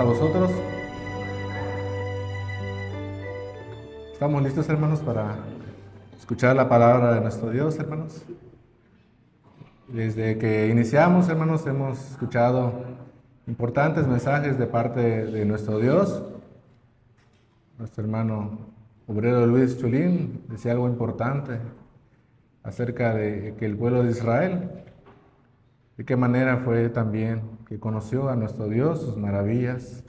a vosotros. ¿Estamos listos, hermanos, para escuchar la palabra de nuestro Dios, hermanos? Desde que iniciamos, hermanos, hemos escuchado importantes mensajes de parte de nuestro Dios. Nuestro hermano obrero Luis Chulín decía algo importante acerca de que el pueblo de Israel, de qué manera fue también que conoció a nuestro Dios, sus maravillas.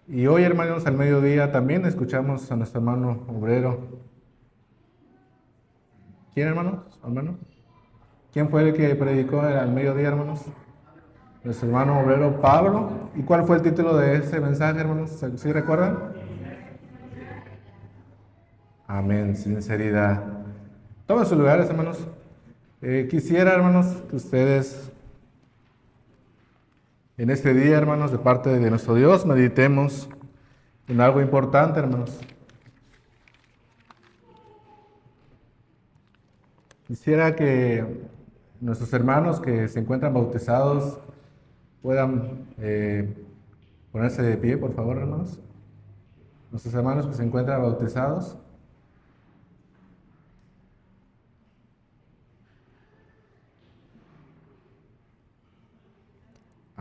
Y hoy, hermanos, al mediodía también escuchamos a nuestro hermano obrero. ¿Quién, hermano? ¿Quién fue el que predicó al mediodía, hermanos? Nuestro hermano obrero Pablo. ¿Y cuál fue el título de ese mensaje, hermanos? ¿Sí recuerdan? Amén, sinceridad. Tomen sus lugares, hermanos. Quisiera, hermanos, que ustedes en este día, hermanos, de parte de nuestro Dios, meditemos en algo importante, hermanos. Quisiera que nuestros hermanos que se encuentran bautizados puedan ponerse de pie, por favor, hermanos. Nuestros hermanos que se encuentran bautizados.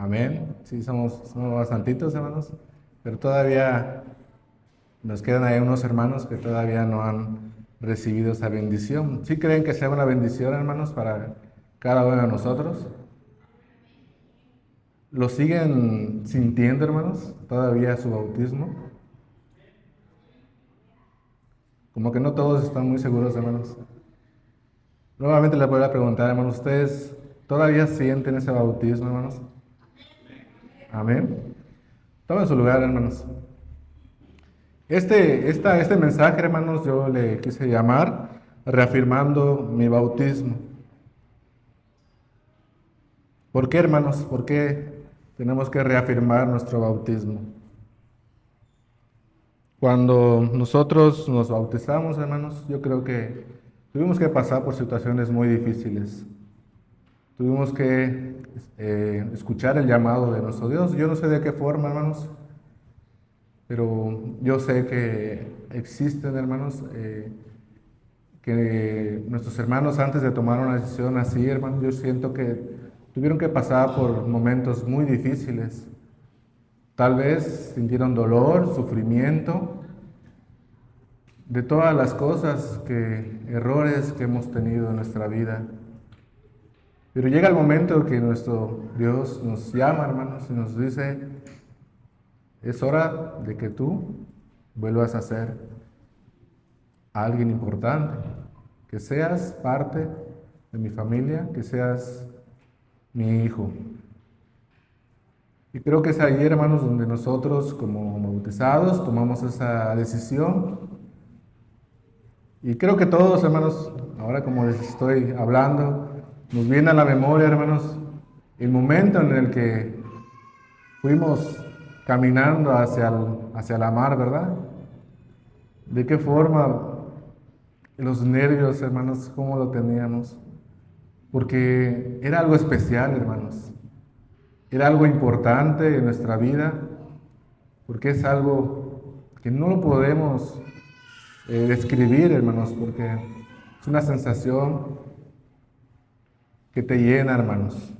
Amén. Sí, somos bastantitos, hermanos, pero todavía nos quedan ahí unos hermanos que todavía no han recibido esa bendición. ¿Sí creen que sea una bendición, hermanos, para cada uno de nosotros? ¿Lo siguen sintiendo, hermanos, todavía su bautismo? Como que no todos están muy seguros, hermanos. Nuevamente les voy a preguntar, hermanos, ¿ustedes todavía sienten ese bautismo, hermanos? Amén. Tomen su lugar, hermanos. Este mensaje, hermanos, yo le quise llamar reafirmando mi bautismo. ¿Por qué, hermanos? ¿Por qué tenemos que reafirmar nuestro bautismo? Cuando nosotros nos bautizamos, hermanos, yo creo que tuvimos que pasar por situaciones muy difíciles. Tuvimos que escuchar el llamado de nuestro Dios. Yo no sé de qué forma, hermanos, pero yo sé que existen, hermanos, que nuestros hermanos antes de tomar una decisión así, hermanos, yo siento que tuvieron que pasar por momentos muy difíciles. Tal vez sintieron dolor, sufrimiento, de todas las cosas, errores que hemos tenido en nuestra vida. Pero llega el momento que nuestro Dios nos llama, hermanos, y nos dice, es hora de que tú vuelvas a ser alguien importante, que seas parte de mi familia, que seas mi hijo. Y creo que es ahí, hermanos, donde nosotros como bautizados tomamos esa decisión. Y creo que todos, hermanos, ahora como les estoy hablando, nos viene a la memoria, hermanos, el momento en el que fuimos caminando hacia la mar, ¿verdad? ¿De qué forma los nervios, hermanos, cómo lo teníamos? Porque era algo especial, hermanos. Era algo importante en nuestra vida, porque es algo que no lo podemos describir, hermanos, porque es una sensación que te llena, hermanos.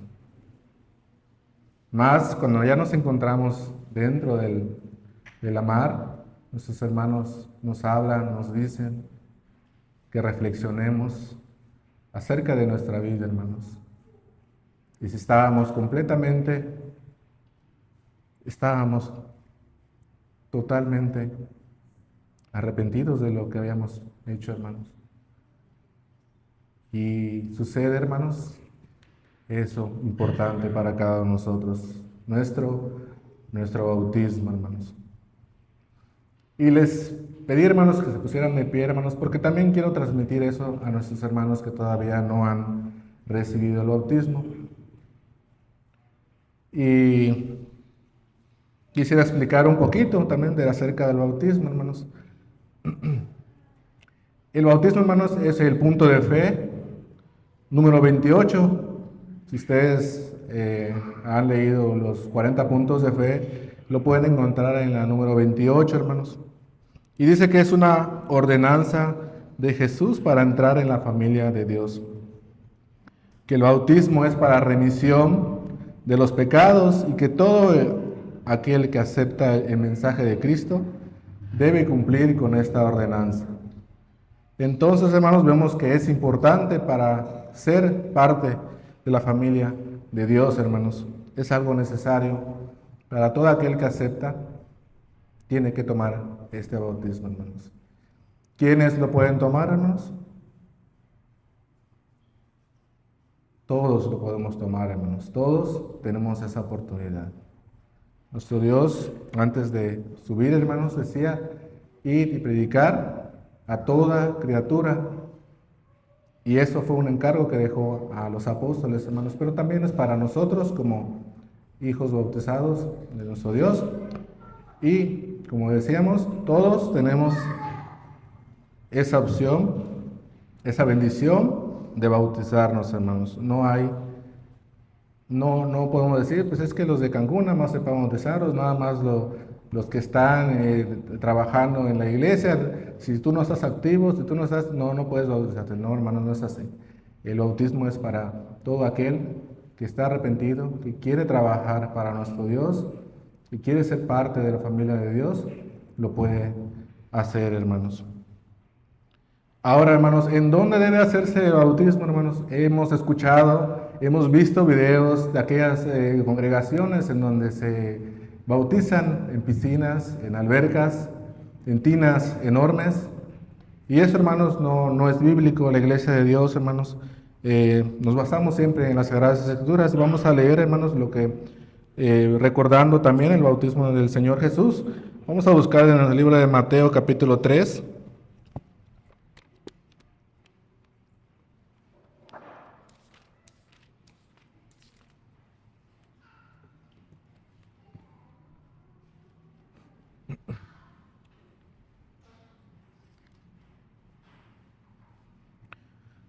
Más cuando ya nos encontramos dentro de la mar, nuestros hermanos nos hablan, nos dicen que reflexionemos acerca de nuestra vida, hermanos. Y si estábamos totalmente arrepentidos de lo que habíamos hecho, hermanos. Y sucede, hermanos, eso importante para cada uno de nosotros, nuestro bautismo, hermanos. Y les pedí, hermanos, que se pusieran de pie, hermanos, porque también quiero transmitir eso a nuestros hermanos que todavía no han recibido el bautismo. Y quisiera explicar un poquito también acerca del bautismo, hermanos. El bautismo, hermanos, es el punto de fe número 28, Si ustedes han leído los 40 puntos de fe, lo pueden encontrar en la número 28, hermanos. Y dice que es una ordenanza de Jesús para entrar en la familia de Dios. Que el bautismo es para remisión de los pecados y que todo aquel que acepta el mensaje de Cristo debe cumplir con esta ordenanza. Entonces, hermanos, vemos que es importante para ser parte de la familia de Dios, hermanos. Es algo necesario para todo aquel que acepta, tiene que tomar este bautismo, hermanos. ¿Quiénes lo pueden tomar, hermanos? Todos lo podemos tomar, hermanos. Todos tenemos esa oportunidad. Nuestro Dios, antes de subir, hermanos, decía, ir y predicar a toda criatura. Y eso fue un encargo que dejó a los apóstoles, hermanos, pero también es para nosotros como hijos bautizados de nuestro Dios. Y como decíamos, todos tenemos esa opción, esa bendición de bautizarnos, hermanos. No podemos decir, pues es que los de Cancún nada más se pueden bautizar, nada más los que están trabajando en la iglesia. Si tú no estás activo, si tú no estás, no puedes bautizarte. No, hermanos, no es así. El bautismo es para todo aquel que está arrepentido, que quiere trabajar para nuestro Dios, que quiere ser parte de la familia de Dios, lo puede hacer, hermanos. Ahora, hermanos, ¿en dónde debe hacerse el bautismo, hermanos? Hemos escuchado, hemos visto videos de aquellas congregaciones en donde se bautizan en piscinas, en albercas, en tinas enormes. Y eso, hermanos, no es bíblico. La iglesia de Dios, hermanos, nos basamos siempre en las Sagradas Escrituras. Vamos a leer, hermanos, lo que, recordando también el bautismo del Señor Jesús. Vamos a buscar en el libro de Mateo, capítulo 3.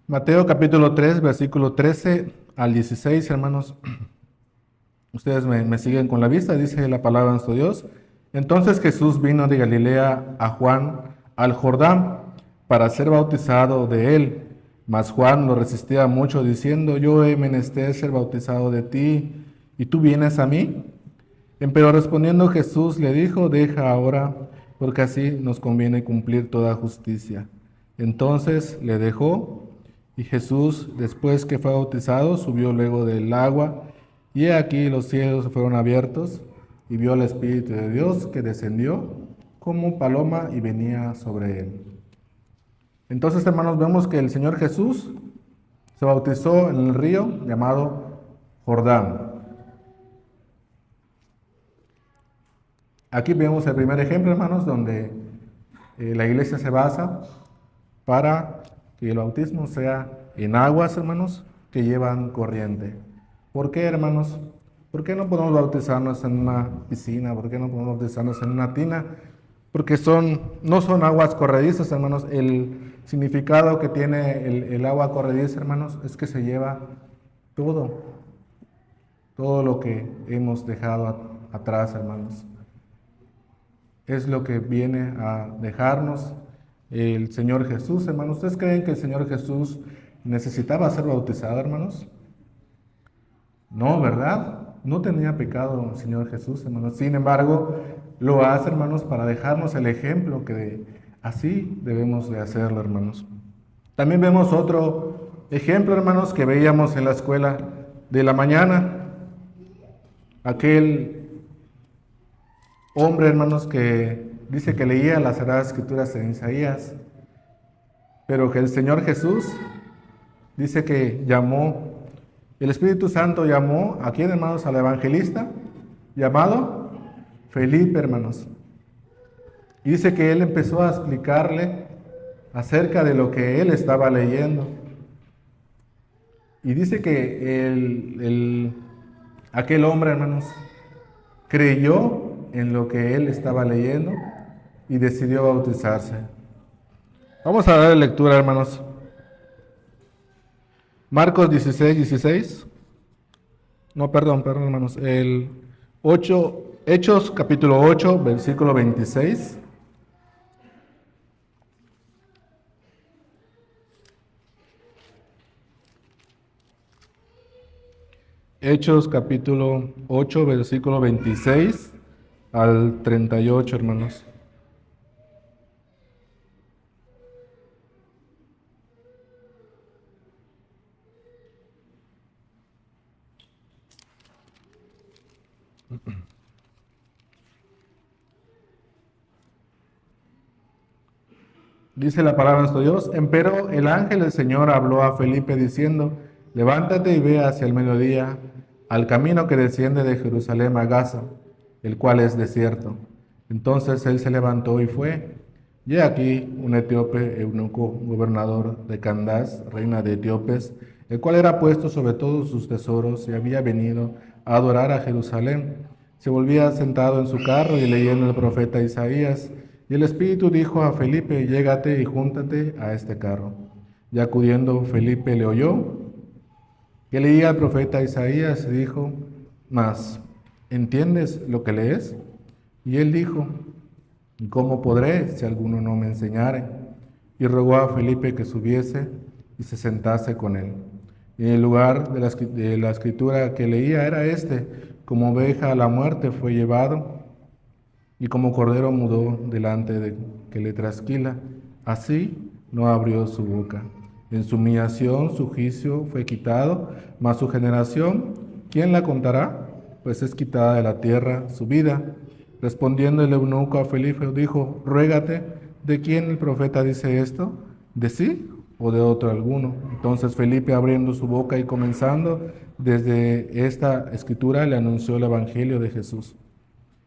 Mateo capítulo 3, versículo 13 al 16, hermanos. Ustedes me siguen con la vista, dice la palabra de nuestro Dios. Entonces Jesús vino de Galilea a Juan al Jordán para ser bautizado de él. Mas Juan lo resistía mucho, diciendo, yo he menester ser bautizado de ti, ¿y tú vienes a mí? Pero respondiendo Jesús le dijo, deja ahora, porque así nos conviene cumplir toda justicia. Entonces le dejó. Y Jesús, después que fue bautizado, subió luego del agua, y he aquí los cielos fueron abiertos, y vio al Espíritu de Dios que descendió como paloma y venía sobre él. Entonces, hermanos, vemos que el Señor Jesús se bautizó en el río llamado Jordán. Aquí vemos el primer ejemplo, hermanos, donde la iglesia se basa para que el bautismo sea en aguas, hermanos, que llevan corriente. ¿Por qué, hermanos? ¿Por qué no podemos bautizarnos en una piscina? ¿Por qué no podemos bautizarnos en una tina? Porque no son aguas corredizas, hermanos. El significado que tiene el agua corrediza, hermanos, es que se lleva todo lo que hemos dejado atrás, hermanos. Es lo que viene a dejarnos el Señor Jesús, hermanos. ¿Ustedes creen que el Señor Jesús necesitaba ser bautizado, hermanos? No, ¿verdad? No tenía pecado el Señor Jesús, hermanos. Sin embargo, lo hace, hermanos, para dejarnos el ejemplo que así debemos de hacerlo, hermanos. También vemos otro ejemplo, hermanos, que veíamos en la escuela de la mañana. Aquel hombre, hermanos, que dice que leía las Sagradas Escrituras en Isaías, pero que el Señor Jesús dice que el Espíritu Santo llamó, ¿a quién, hermanos? Al evangelista, llamado Felipe, hermanos. Y dice que él empezó a explicarle acerca de lo que él estaba leyendo. Y dice que aquel hombre, hermanos, creyó en lo que él estaba leyendo y decidió bautizarse. Vamos a dar lectura, hermanos. Marcos 16, 16. No, perdón, hermanos. El 8, Hechos capítulo 8, versículo 26. Hechos capítulo 8, versículo 26 al 38, hermanos. Dice la palabra de nuestro Dios: Empero el ángel del Señor habló a Felipe diciendo: Levántate y ve hacia el mediodía al camino que desciende de Jerusalén a Gaza, el cual es desierto. Entonces él se levantó y fue. Y he aquí un etíope eunuco, gobernador de Candás, reina de etíopes, el cual era puesto sobre todos sus tesoros y había venido a adorar a Jerusalén. Se volvía sentado en su carro y leyendo el profeta Isaías. Y el Espíritu dijo a Felipe: Llégate y júntate a este carro. Y acudiendo Felipe le oyó que leía al profeta Isaías y dijo: Mas, ¿entiendes lo que lees? Y él dijo: ¿Cómo podré si alguno no me enseñare? Y rogó a Felipe que subiese y se sentase con él. Y el lugar de la escritura que leía era este: como oveja a la muerte fue llevado, y como cordero mudó delante de que le trasquila, así no abrió su boca. En su humillación su juicio fue quitado, mas su generación, ¿quién la contará? Pues es quitada de la tierra su vida. Respondiendo el eunuco a Felipe, dijo: Ruégate, ¿de quién el profeta dice esto? ¿De sí o de otro alguno? Entonces Felipe, abriendo su boca y comenzando desde esta escritura, le anunció el evangelio de Jesús.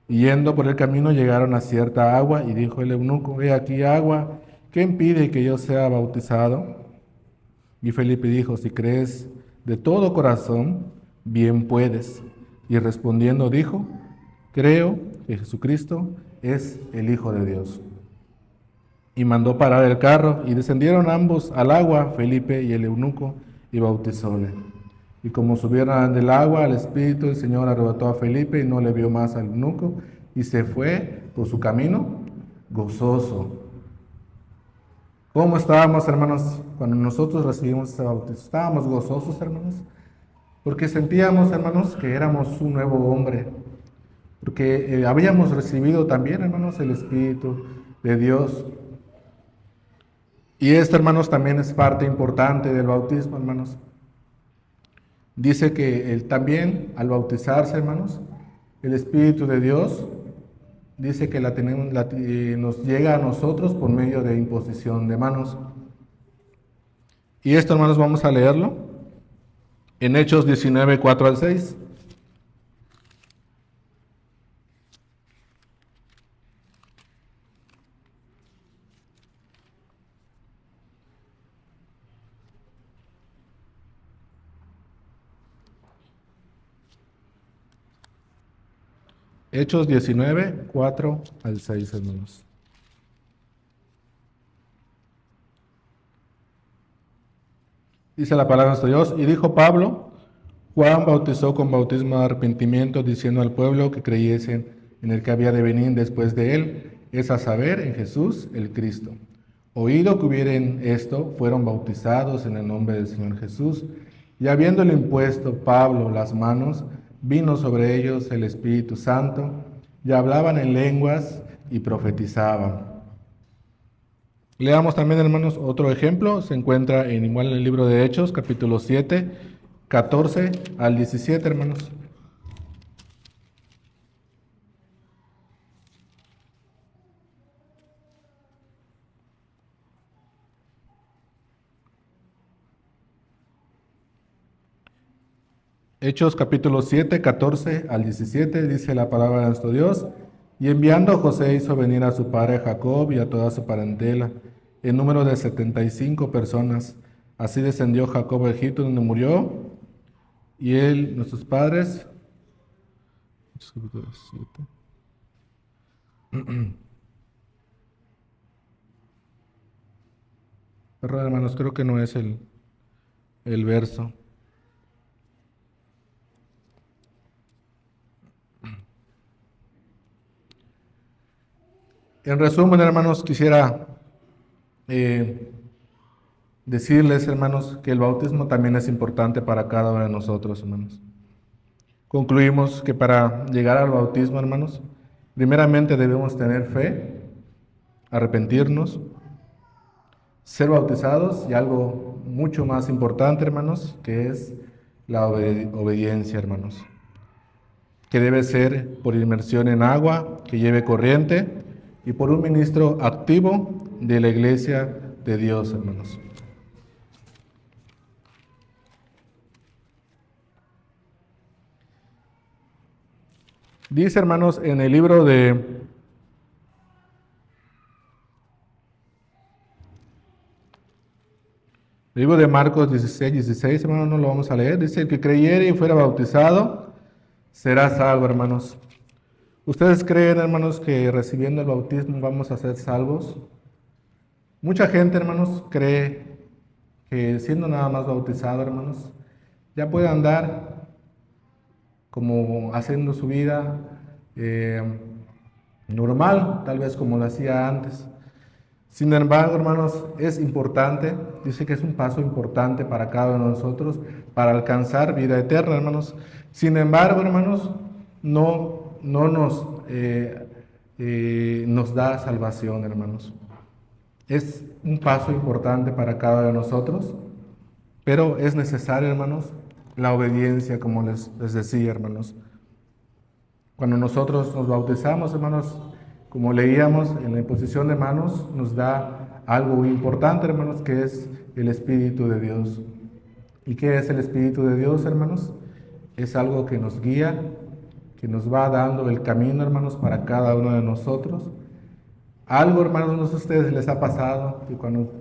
Y yendo por el camino llegaron a cierta agua, y dijo el eunuco: He aquí agua, ¿qué impide que yo sea bautizado? Y Felipe dijo: Si crees de todo corazón, bien puedes. Y respondiendo dijo: Creo que Jesucristo es el Hijo de Dios. Y mandó parar el carro, y descendieron ambos al agua, Felipe y el eunuco, y bautizóle. Y como subieron del agua, el Espíritu del Señor arrebató a Felipe, y no le vio más al eunuco, y se fue por su camino gozoso. ¿Cómo estábamos, hermanos, cuando nosotros recibimos ese bautismo? Estábamos gozosos, hermanos, porque sentíamos, hermanos, que éramos un nuevo hombre, porque habíamos recibido también, hermanos, el Espíritu de Dios. Y esto, hermanos, también es parte importante del bautismo, hermanos. Dice que él también, al bautizarse, hermanos, el Espíritu de Dios dice que nos llega a nosotros por medio de imposición de manos. Y esto, hermanos, vamos a leerlo en Hechos 19, 4 al 6. Hechos 19, 4 al 6, hermanos. Dice la palabra de nuestro Dios: Y dijo Pablo: Juan bautizó con bautismo de arrepentimiento, diciendo al pueblo que creyesen en el que había de venir después de él, es a saber, en Jesús el Cristo. Oído que hubieren esto, fueron bautizados en el nombre del Señor Jesús. Y habiéndole impuesto Pablo las manos, vino sobre ellos el Espíritu Santo, y hablaban en lenguas y profetizaban. Leamos también, hermanos, otro ejemplo. Se encuentra igual en el libro de Hechos, capítulo 7, 14 al 17, hermanos. Hechos capítulo 7, 14 al 17, dice la palabra de nuestro Dios: Y enviando a José hizo venir a su padre Jacob y a toda su parentela, en número de 75 personas. Así descendió Jacob a Egipto, donde murió, y él, nuestros padres. Hechos capítulo 7. Perdón, hermanos, creo que no es el verso. En resumen, hermanos, quisiera decirles, hermanos, que el bautismo también es importante para cada uno de nosotros, hermanos. Concluimos que para llegar al bautismo, hermanos, primeramente debemos tener fe, arrepentirnos, ser bautizados y algo mucho más importante, hermanos, que es la obediencia, hermanos, que debe ser por inmersión en agua, que lleve corriente y por un ministro activo de la iglesia de Dios, hermanos. Dice, hermanos, en el libro de Marcos 16, hermanos, no lo vamos a leer. Dice, el que creyere y fuera bautizado será salvo, hermanos. ¿Ustedes creen, hermanos, que recibiendo el bautismo vamos a ser salvos? Mucha gente, hermanos, cree que siendo nada más bautizado, hermanos, ya puede andar como haciendo su vida normal, tal vez como lo hacía antes. Sin embargo, hermanos, es importante, dice que es un paso importante para cada uno de nosotros, para alcanzar vida eterna, hermanos. Sin embargo, hermanos, no nos da salvación, hermanos. Es un paso importante para cada uno de nosotros, pero es necesario, hermanos, la obediencia, como les decía, hermanos. Cuando nosotros nos bautizamos, hermanos, como leíamos en la imposición de manos, nos da algo importante, hermanos, que es el Espíritu de Dios. ¿Y qué es el Espíritu de Dios, hermanos? Es algo que nos guía, que nos va dando el camino, hermanos, para cada uno de nosotros. Algo, hermanos, no sé si a ustedes les ha pasado, que cuando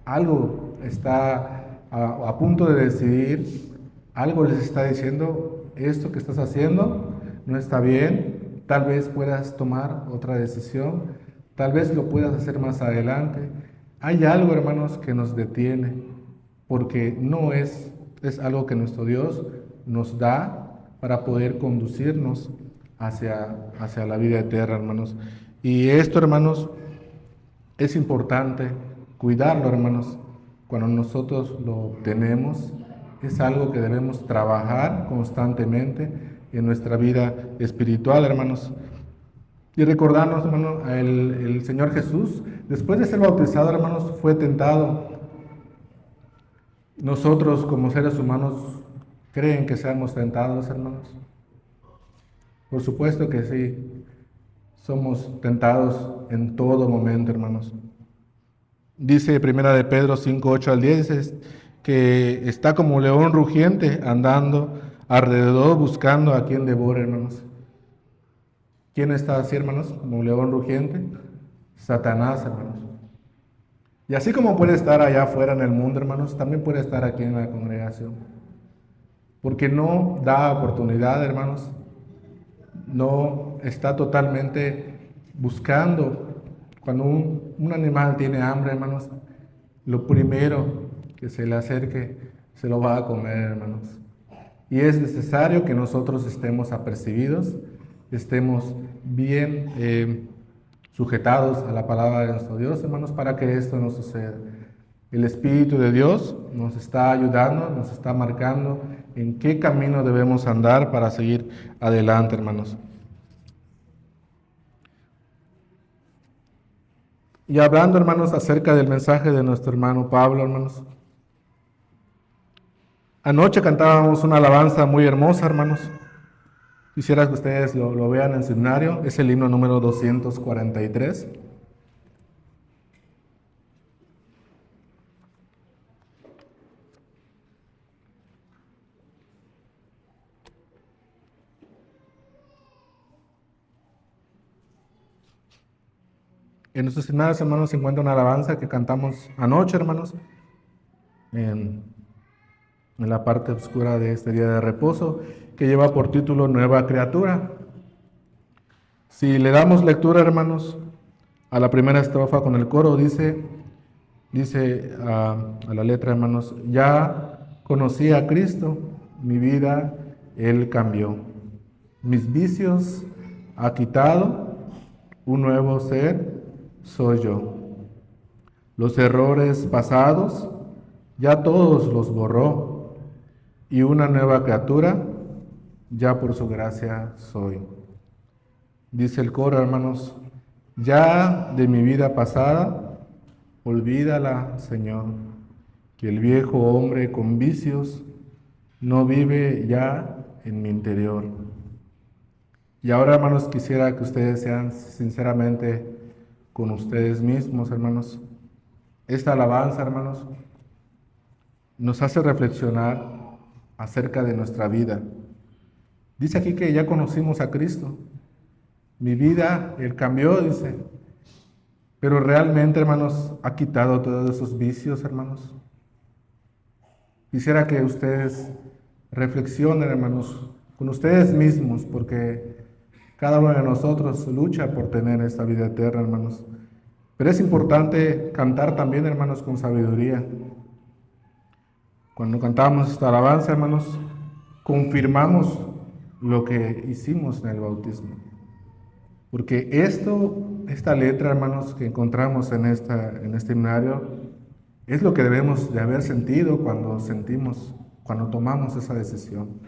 algo está a punto de decidir, algo les está diciendo, esto que estás haciendo no está bien, tal vez puedas tomar otra decisión, tal vez lo puedas hacer más adelante. Hay algo, hermanos, que nos detiene, porque no es algo que nuestro Dios nos da para poder conducirnos hacia la vida eterna, hermanos. Y esto, hermanos, es importante cuidarlo, hermanos. Cuando nosotros lo obtenemos, es algo que debemos trabajar constantemente en nuestra vida espiritual, hermanos. Y recordarnos, hermanos, el Señor Jesús, después de ser bautizado, hermanos, fue tentado. Nosotros, como seres humanos, ¿creen que seamos tentados, hermanos? Por supuesto que sí. Somos tentados en todo momento, hermanos. Dice Primera de Pedro 5, 8 al 10, dice que está como león rugiente andando alrededor buscando a quien devore, hermanos. ¿Quién está así, hermanos? Como león rugiente. Satanás, hermanos. Y así como puede estar allá afuera en el mundo, hermanos, también puede estar aquí en la congregación. Porque no da oportunidad, hermanos. No está totalmente buscando. Cuando un animal tiene hambre, hermanos, lo primero que se le acerque se lo va a comer, hermanos. Y es necesario que nosotros estemos apercibidos, estemos bien sujetados a la palabra de nuestro Dios, hermanos, para que esto no suceda. El Espíritu de Dios nos está ayudando, nos está marcando en qué camino debemos andar para seguir adelante, hermanos. Y hablando, hermanos, acerca del mensaje de nuestro hermano Pablo, hermanos. Anoche cantábamos una alabanza muy hermosa, hermanos. Quisiera que ustedes lo vean en el seminario. Es el himno número 243. En nuestros seminarios, hermanos, se encuentra una alabanza que cantamos anoche, hermanos, en la parte oscura de este día de reposo, que lleva por título Nueva Criatura. Si le damos lectura, hermanos, a la primera estrofa con el coro, dice a la letra, hermanos, ya conocí a Cristo, mi vida Él cambió. Mis vicios ha quitado, un nuevo ser soy yo. Los errores pasados ya todos los borró, y una nueva criatura ya por su gracia soy. Dice el coro, hermanos, ya de mi vida pasada, olvídala, Señor, que el viejo hombre con vicios no vive ya en mi interior. Y ahora, hermanos, quisiera que ustedes sean sinceramente con ustedes mismos, hermanos. Esta alabanza, hermanos, nos hace reflexionar acerca de nuestra vida. Dice aquí que ya conocimos a Cristo. Mi vida, Él cambió, dice. Pero realmente, hermanos, ha quitado todos esos vicios, hermanos. Quisiera que ustedes reflexionen, hermanos, con ustedes mismos, porque cada uno de nosotros lucha por tener esta vida eterna, hermanos. Pero es importante cantar también, hermanos, con sabiduría. Cuando cantamos esta alabanza, hermanos, confirmamos lo que hicimos en el bautismo. Porque esta letra, hermanos, que encontramos en este himnario, es lo que debemos de haber sentido cuando tomamos esa decisión.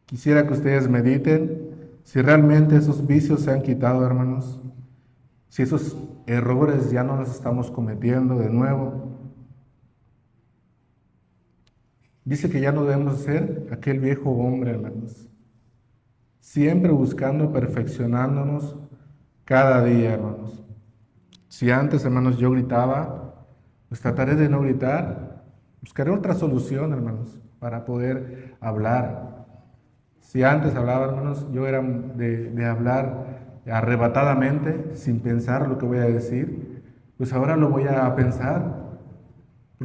Quisiera que ustedes mediten si realmente esos vicios se han quitado, hermanos, si esos errores ya no los estamos cometiendo de nuevo. Dice que ya no debemos ser aquel viejo hombre, hermanos, siempre buscando perfeccionándonos cada día, hermanos. Si antes, hermanos, yo gritaba, pues trataré de no gritar, buscaré otra solución, hermanos, para poder hablar. Si antes hablaba, hermanos, yo era de hablar arrebatadamente, sin pensar lo que voy a decir, pues ahora lo voy a pensar.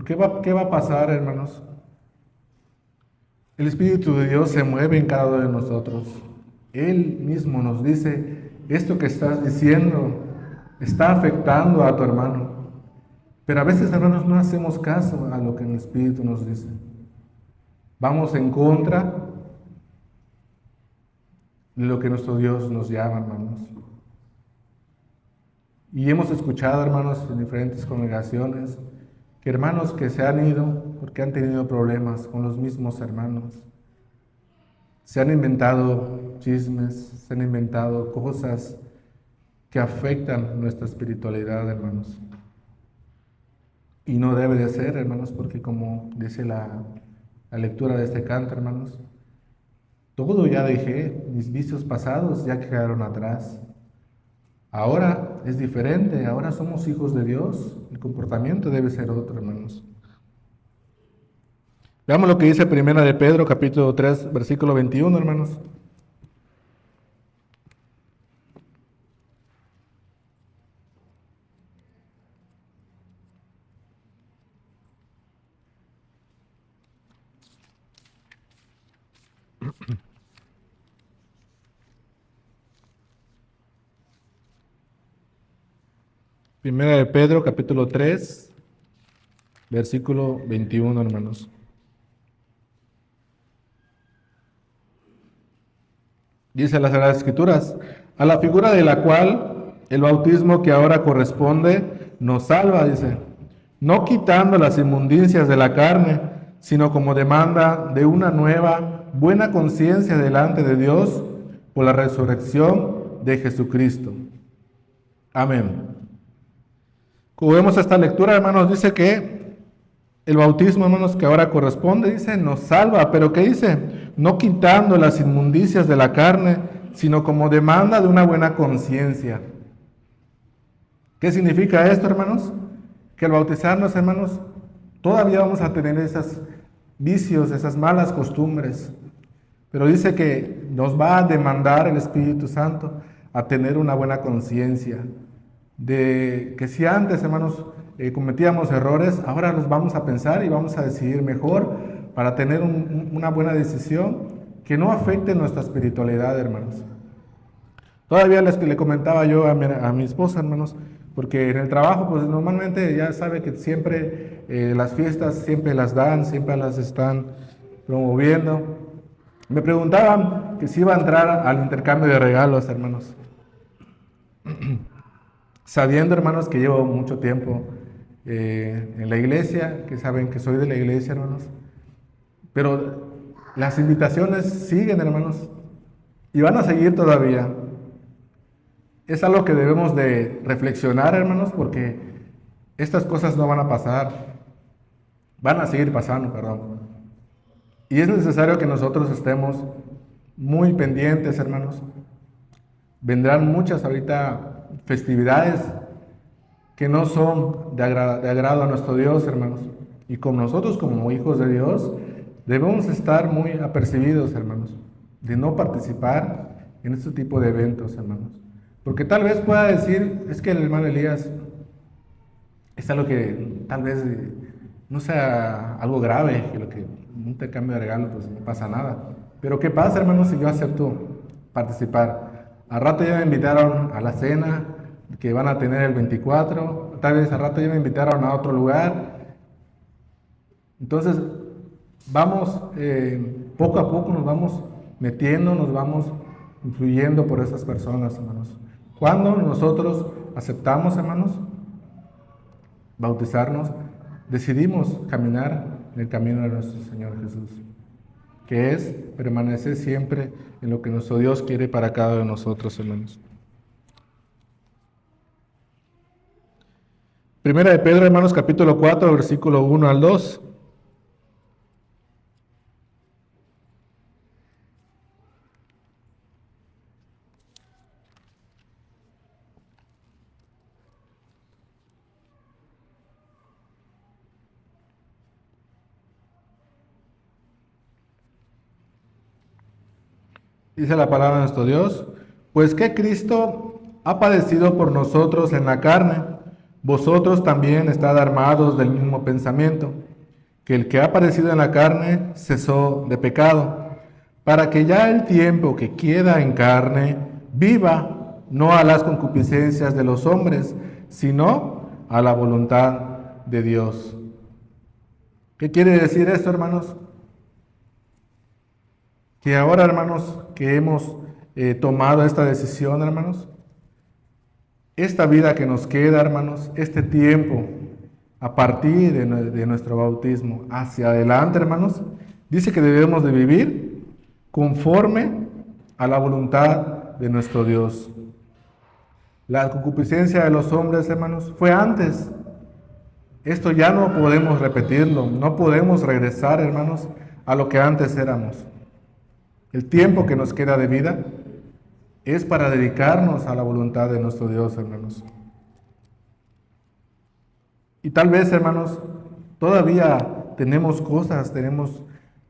¿Qué va a pasar, hermanos? El Espíritu de Dios se mueve en cada uno de nosotros. Él mismo nos dice, esto que estás diciendo está afectando a tu hermano. Pero a veces, hermanos, no hacemos caso a lo que el Espíritu nos dice. Vamos en contra de lo que nuestro Dios nos llama, hermanos. Y hemos escuchado, hermanos, en diferentes congregaciones, que hermanos que se han ido porque han tenido problemas con los mismos hermanos. Se han inventado chismes, se han inventado cosas que afectan nuestra espiritualidad, hermanos. Y no debe de ser, hermanos, porque como dice la lectura de este canto, hermanos, todo ya dejé, mis vicios pasados ya quedaron atrás. Ahora es diferente, ahora somos hijos de Dios, el comportamiento debe ser otro, hermanos. Veamos lo que dice Primera de Pedro, capítulo 3, versículo 21, hermanos. Primera de Pedro, capítulo 3, versículo 21, hermanos. Dice las Sagradas Escrituras, a la figura de la cual el bautismo que ahora corresponde nos salva, dice, no quitando las inmundicias de la carne, sino como demanda de una nueva, buena conciencia delante de Dios por la resurrección de Jesucristo. Amén. Como vemos esta lectura, hermanos, dice que el bautismo, hermanos, que ahora corresponde, dice, nos salva, pero ¿qué dice? No quitando las inmundicias de la carne, sino como demanda de una buena conciencia. ¿Qué significa esto, hermanos? Que al bautizarnos, hermanos, todavía vamos a tener esos vicios, esas malas costumbres, pero dice que nos va a demandar el Espíritu Santo a tener una buena conciencia, de que si antes, hermanos, cometíamos errores, ahora los vamos a pensar y vamos a decidir mejor para tener una buena decisión que no afecte nuestra espiritualidad, hermanos. Todavía le comentaba yo a mi esposa, hermanos, porque en el trabajo, pues normalmente ya sabe que siempre las fiestas siempre las dan, siempre las están promoviendo. Me preguntaban que si iba a entrar al intercambio de regalos, hermanos. sabiendo, hermanos, que llevo mucho tiempo en la iglesia, que saben que soy de la iglesia, hermanos, pero las invitaciones siguen, hermanos, y van a seguir todavía. Es algo que debemos de reflexionar, hermanos, porque estas cosas no van a pasar, van a seguir pasando, perdón. Y es necesario que nosotros estemos muy pendientes, hermanos. Vendrán muchas ahorita festividades que no son de agrado a nuestro Dios, hermanos. Y con nosotros, como hijos de Dios, debemos estar muy apercibidos, hermanos, de no participar en este tipo de eventos, hermanos. Porque tal vez pueda decir, es que el hermano Elías es algo que tal vez no sea algo grave, que lo que un intercambio de regalo, pues no pasa nada. Pero ¿qué pasa, hermanos, si yo acepto participar? Al rato ya me invitaron a la cena que van a tener el 24, tal vez al rato ya me invitaron a otro lugar. Entonces, vamos, poco a poco nos vamos metiendo, nos vamos influyendo por esas personas, hermanos. Cuando nosotros aceptamos, hermanos, bautizarnos, decidimos caminar en el camino de nuestro Señor Jesús, que es permanecer siempre en lo que nuestro Dios quiere para cada uno de nosotros, hermanos. Primera de Pedro, hermanos, capítulo 4, versículo 1 al 2. Dice la palabra de nuestro Dios, pues que Cristo ha padecido por nosotros en la carne, vosotros también estad armados del mismo pensamiento, que el que ha padecido en la carne cesó de pecado, para que ya el tiempo que queda en carne viva no a las concupiscencias de los hombres, sino a la voluntad de Dios. ¿Qué quiere decir esto, hermanos? Que ahora, hermanos, que hemos tomado esta decisión, hermanos, esta vida que nos queda, hermanos, este tiempo a partir de nuestro bautismo hacia adelante, hermanos, dice que debemos de vivir conforme a la voluntad de nuestro Dios. La concupiscencia de los hombres, hermanos, fue antes. Esto ya no podemos repetirlo, no podemos regresar, hermanos, a lo que antes éramos. El tiempo que nos queda de vida es para dedicarnos a la voluntad de nuestro Dios, hermanos. Y tal vez, hermanos, todavía tenemos cosas, tenemos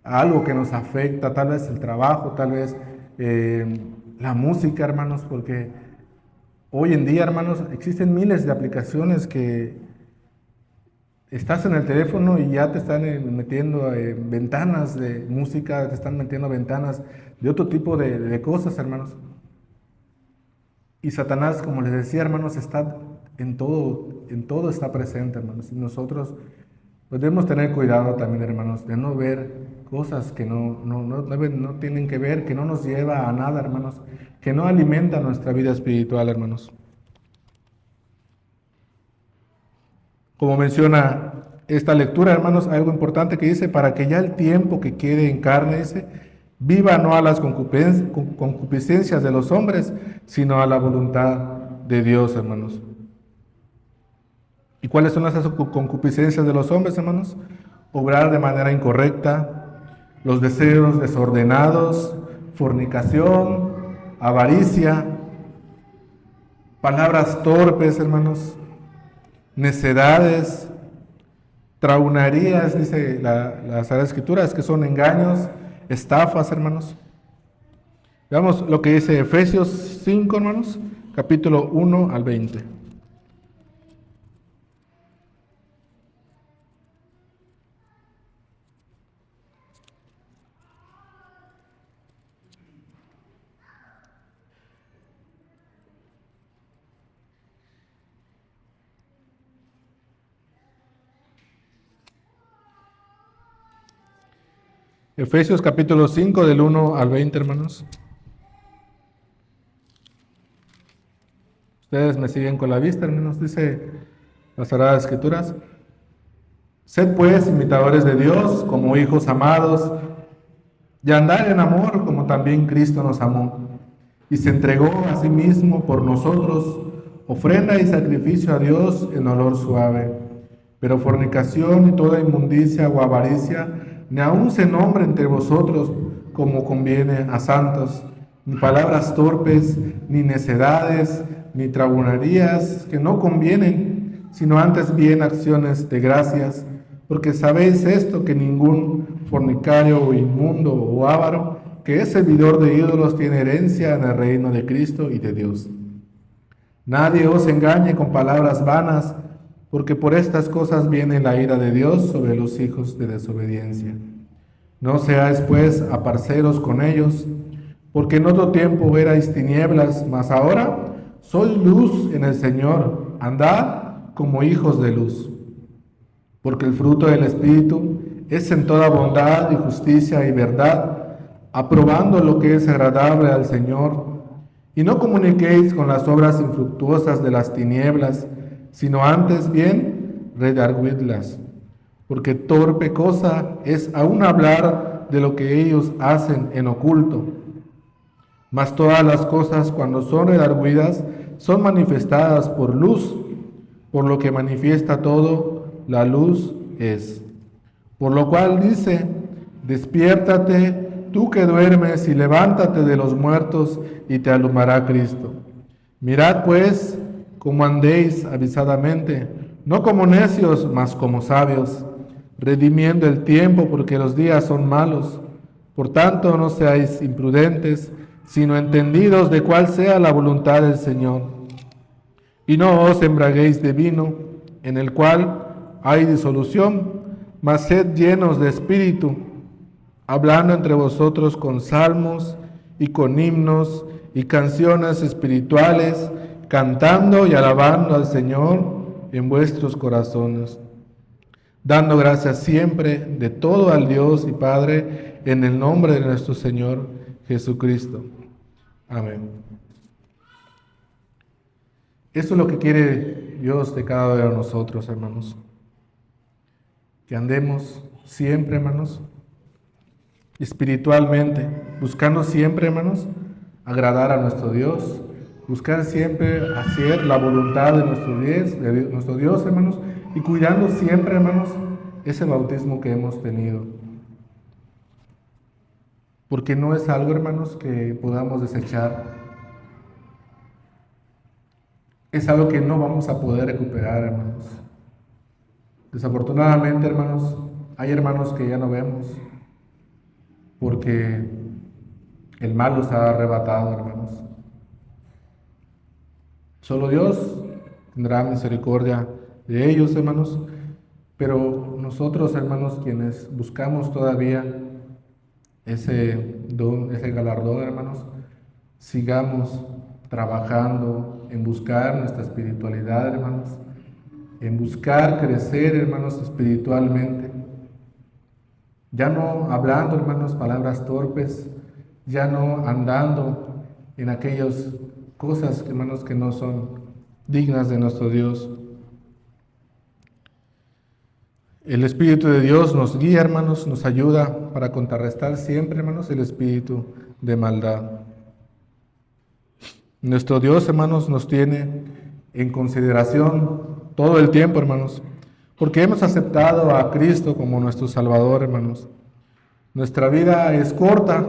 algo que nos afecta, tal vez el trabajo, tal vez la música, hermanos, porque hoy en día, hermanos, existen miles de aplicaciones que estás en el teléfono y ya te están metiendo ventanas de música, te están metiendo ventanas de otro tipo de cosas, hermanos. Y Satanás, como les decía, hermanos, está en todo está presente, hermanos. Y nosotros pues, debemos tener cuidado también, hermanos, de no ver cosas que no tienen que ver, que no nos lleva a nada, hermanos, que no alimenta nuestra vida espiritual, hermanos. Como menciona esta lectura, hermanos, algo importante que dice, para que ya el tiempo que quede en carne, dice, viva no a las concupiscencias de los hombres, sino a la voluntad de Dios, hermanos. ¿Y cuáles son esas concupiscencias de los hombres, hermanos? Obrar de manera incorrecta, los deseos desordenados, fornicación, avaricia, palabras torpes, hermanos, necedades, traunarías, dice las Sagradas Escrituras, que son engaños, estafas, hermanos. Veamos lo que dice Efesios 5, hermanos, capítulo 1 al 20. Efesios capítulo 5 del 1 al 20, hermanos. Ustedes me siguen con la vista, hermanos, dice las Sagradas Escrituras. Sed pues imitadores de Dios como hijos amados, y andar en amor como también Cristo nos amó, y se entregó a sí mismo por nosotros, ofrenda y sacrificio a Dios en olor suave. Pero fornicación y toda inmundicia o avaricia, ni aun se nombre entre vosotros como conviene a santos, ni palabras torpes, ni necedades, ni trabunerías que no convienen, sino antes bien acciones de gracias, porque sabéis esto, que ningún fornicario o inmundo o avaro, que es servidor de ídolos, tiene herencia en el reino de Cristo y de Dios. Nadie os engañe con palabras vanas, porque por estas cosas viene la ira de Dios sobre los hijos de desobediencia. No seáis pues aparceros con ellos, porque en otro tiempo erais tinieblas, mas ahora sois luz en el Señor. Andad como hijos de luz. Porque el fruto del Espíritu es en toda bondad y justicia y verdad, aprobando lo que es agradable al Señor. Y no comuniquéis con las obras infructuosas de las tinieblas, sino antes bien redarguidlas. Porque torpe cosa es aún hablar de lo que ellos hacen en oculto. Mas todas las cosas, cuando son redarguidas, son manifestadas por luz, por lo que manifiesta todo, la luz es. Por lo cual dice, despiértate, tú que duermes, y levántate de los muertos, y te alumbrará Cristo. Mirad pues cómo andéis avisadamente, no como necios, mas como sabios, redimiendo el tiempo, porque los días son malos. Por tanto, no seáis imprudentes, sino entendidos de cuál sea la voluntad del Señor. Y no os embraguéis de vino, en el cual hay disolución, mas sed llenos de espíritu, hablando entre vosotros con salmos y con himnos y canciones espirituales, cantando y alabando al Señor en vuestros corazones, dando gracias siempre de todo al Dios y Padre, en el nombre de nuestro Señor Jesucristo. Amén. Esto es lo que quiere Dios de cada uno de nosotros, hermanos. Que andemos siempre, hermanos, espiritualmente, buscando siempre, hermanos, agradar a nuestro Dios, buscar siempre hacer la voluntad de nuestro Dios, hermanos, y cuidando siempre, hermanos, ese bautismo que hemos tenido. Porque no es algo, hermanos, que podamos desechar. Es algo que no vamos a poder recuperar, hermanos. Desafortunadamente, hermanos, hay hermanos que ya no vemos porque el mal los ha arrebatado, hermanos. Solo Dios tendrá misericordia de ellos, hermanos, pero nosotros, hermanos, quienes buscamos todavía ese don, ese galardón, hermanos, sigamos trabajando en buscar nuestra espiritualidad, hermanos, en buscar crecer, hermanos, espiritualmente. Ya no hablando, hermanos, palabras torpes, ya no andando en aquellas cosas, hermanos, que no son dignas de nuestro Dios. El Espíritu de Dios nos guía, hermanos, nos ayuda para contrarrestar siempre, hermanos, el espíritu de maldad. Nuestro Dios, hermanos, nos tiene en consideración todo el tiempo, hermanos, porque hemos aceptado a Cristo como nuestro Salvador, hermanos. Nuestra vida es corta.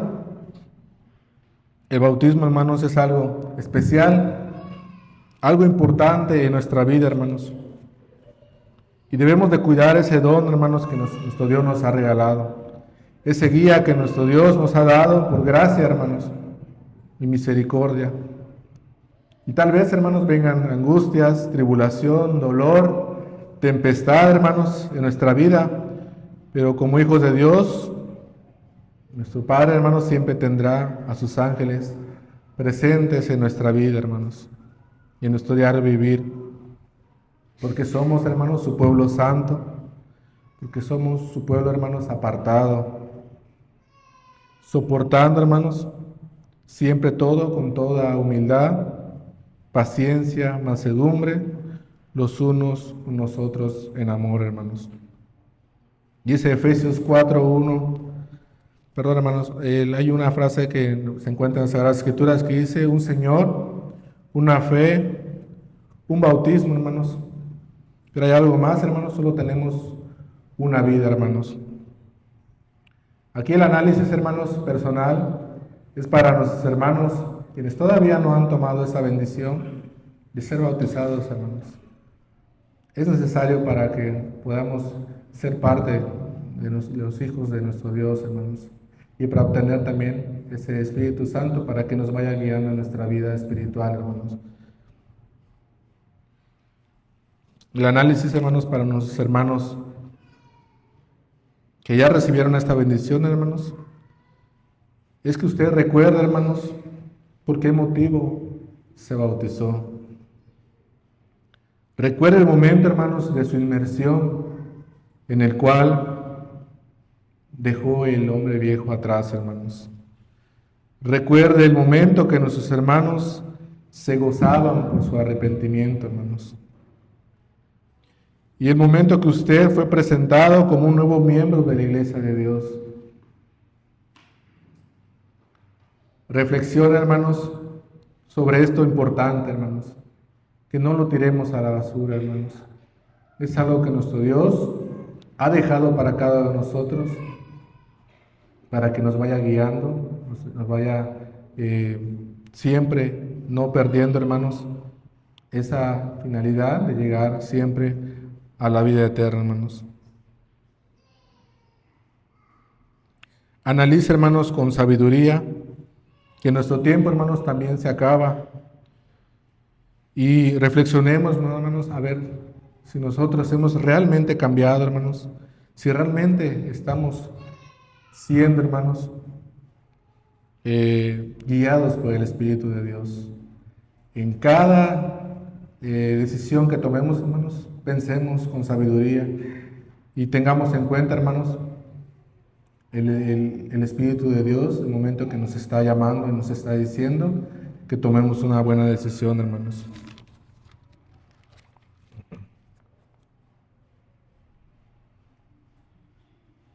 El bautismo, hermanos, es algo especial, algo importante en nuestra vida, hermanos. Y debemos de cuidar ese don, hermanos, que nuestro Dios nos ha regalado. Ese guía que nuestro Dios nos ha dado por gracia, hermanos, y misericordia. Y tal vez, hermanos, vengan angustias, tribulación, dolor, tempestad, hermanos, en nuestra vida. Pero como hijos de Dios, nuestro Padre, hermanos, siempre tendrá a sus ángeles presentes en nuestra vida, hermanos, y en nuestro diario vivir. Porque somos, hermanos, su pueblo santo, porque somos su pueblo, hermanos, apartado, soportando, hermanos, siempre todo con toda humildad, paciencia, mansedumbre, los unos con los otros en amor, hermanos. Dice Efesios 4:1, perdón, hermanos, hay una frase que se encuentra en las Sagradas Escrituras que dice: un Señor, una fe, un bautismo, hermanos. Pero hay algo más, hermanos, solo tenemos una vida, hermanos. Aquí el análisis, hermanos, personal es para nuestros hermanos quienes todavía no han tomado esa bendición de ser bautizados, hermanos. Es necesario para que podamos ser parte de los hijos de nuestro Dios, hermanos, y para obtener también ese Espíritu Santo para que nos vaya guiando en nuestra vida espiritual, hermanos. El análisis, hermanos, para nuestros hermanos que ya recibieron esta bendición, hermanos, es que usted recuerde, hermanos, por qué motivo se bautizó. Recuerde el momento, hermanos, de su inmersión en el cual dejó el hombre viejo atrás, hermanos. Recuerde el momento que nuestros hermanos se gozaban por su arrepentimiento, hermanos. Y el momento que usted fue presentado como un nuevo miembro de la Iglesia de Dios. Reflexiona, hermanos, sobre esto importante, hermanos. Que no lo tiremos a la basura, hermanos. Es algo que nuestro Dios ha dejado para cada uno de nosotros, para que nos vaya guiando, nos vaya siempre no perdiendo, hermanos, esa finalidad de llegar siempre a la vida eterna, hermanos. Analice, hermanos, con sabiduría, que nuestro tiempo, hermanos, también se acaba. Y reflexionemos, hermanos, a ver si nosotros hemos realmente cambiado, hermanos, si realmente estamos siendo, hermanos, guiados por el Espíritu de Dios. En cada decisión que tomemos, hermanos, pensemos con sabiduría y tengamos en cuenta, hermanos, el Espíritu de Dios, el momento que nos está llamando y nos está diciendo que tomemos una buena decisión, hermanos.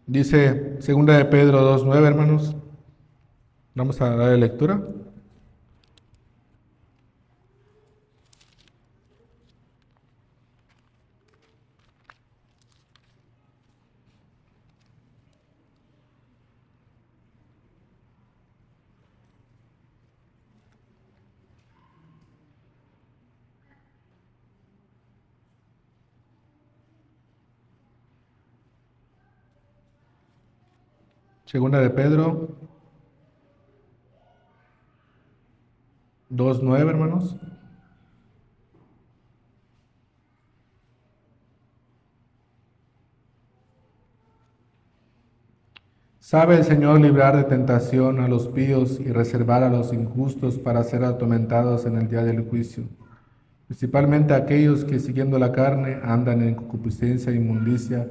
Dice 2 de Pedro 2:9, hermanos. Vamos a darle lectura. Segunda de Pedro 2:9, hermanos. Sabe el Señor librar de tentación a los píos y reservar a los injustos para ser atormentados en el día del juicio, principalmente aquellos que siguiendo la carne andan en concupiscencia e inmundicia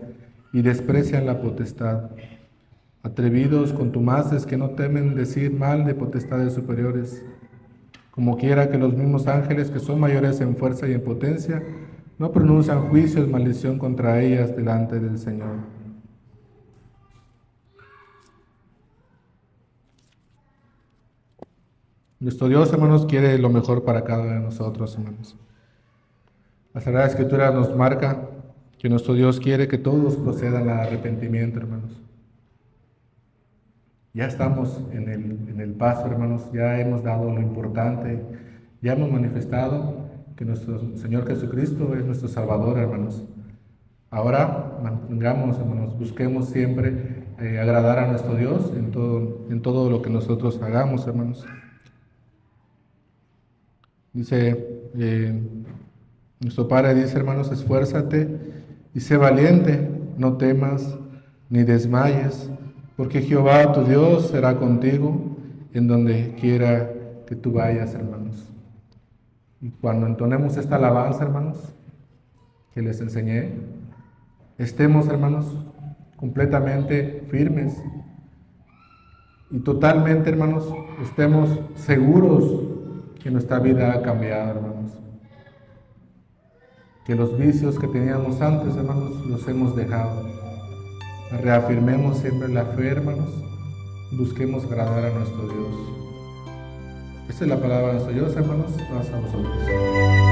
y desprecian la potestad. Atrevidos, contumaces, que no temen decir mal de potestades superiores, como quiera que los mismos ángeles, que son mayores en fuerza y en potencia, no pronuncian juicios, maldición contra ellas delante del Señor. Nuestro Dios, hermanos, quiere lo mejor para cada uno de nosotros, hermanos. La Sagrada Escritura nos marca que nuestro Dios quiere que todos procedan al arrepentimiento, hermanos. Ya estamos en el paso, hermanos, ya hemos dado lo importante, ya hemos manifestado que nuestro Señor Jesucristo es nuestro Salvador, hermanos. Ahora mantengamos, hermanos, busquemos siempre agradar a nuestro Dios en todo lo que nosotros hagamos, hermanos. Dice, nuestro Padre dice, hermanos, esfuérzate y sé valiente, no temas ni desmayes, porque Jehová tu Dios será contigo en donde quiera que tú vayas, hermanos. Y cuando entonemos esta alabanza, hermanos, que les enseñé, estemos, hermanos, completamente firmes y totalmente, hermanos, estemos seguros que nuestra vida ha cambiado, hermanos. Que los vicios que teníamos antes, hermanos, los hemos dejado. Reafirmemos siempre la fe, hermanos. Busquemos agradar a nuestro Dios. Esta es la palabra de nuestro Dios, hermanos. Paz a vosotros.